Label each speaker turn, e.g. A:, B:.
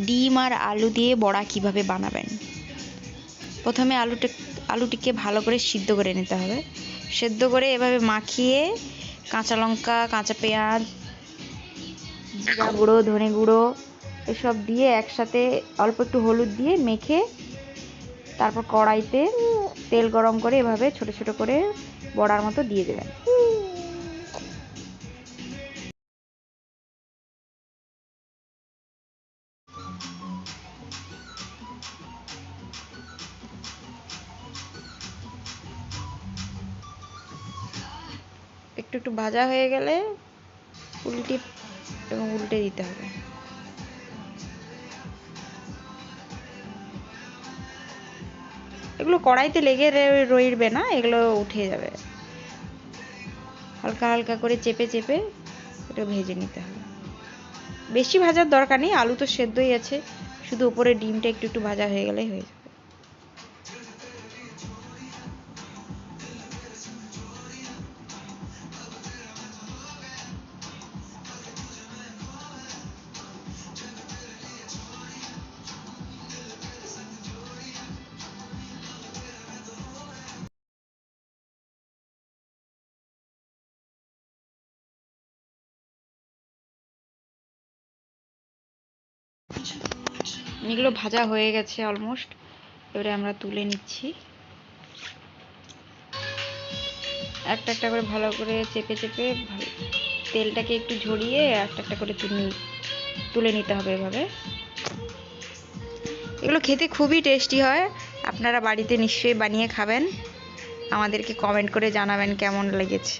A: ডিম আর আলু দিয়ে বড়া কিভাবে বানাবেন। প্রথমে আলুটিকে ভালো করে সিদ্ধ করে নিতে হবে। সেদ্ধ করে এভাবে মাখিয়ে কাঁচা লঙ্কা, কাঁচা পেঁয়াজ, জিরা গুঁড়ো, ধনে গুঁড়ো এসব দিয়ে একসাথে অল্প একটু হলুদ দিয়ে মেখে তারপর কড়াইতে তেল গরম করে এভাবে ছোট ছোট করে বড়ার মতো দিয়ে দেবেন। একটু একটু ভাজা হয়ে গেলে উল্টে দিতে হবে। এগুলো কড়াইতে লেগে রইবে না, এগুলো উঠে যাবে। হালকা হালকা করে চেপে চেপে এটা ভেজে নিতে হবে। বেশি ভাজার দরকার নেই, আলু তো সেদ্ধই আছে, শুধু উপরে ডিমটা একটু একটু ভাজা হয়ে গেলেই হয়ে যাবে। এগুলো ভাজা হয়ে গেছে অলমোস্ট, এবারে আমরা তুলে নিচ্ছি। একটা একটা করে ভালো করে চেপে চেপে তেলটাকে একটু ঝরিয়ে একটা একটা করে তুলে নিতে হবে এভাবে। এগুলো খেতে খুবই টেস্টি হয়, আপনারা বাড়িতে নিশ্চয়ই বানিয়ে খাবেন। আমাদেরকে কমেন্ট করে জানাবেন কেমন লেগেছে।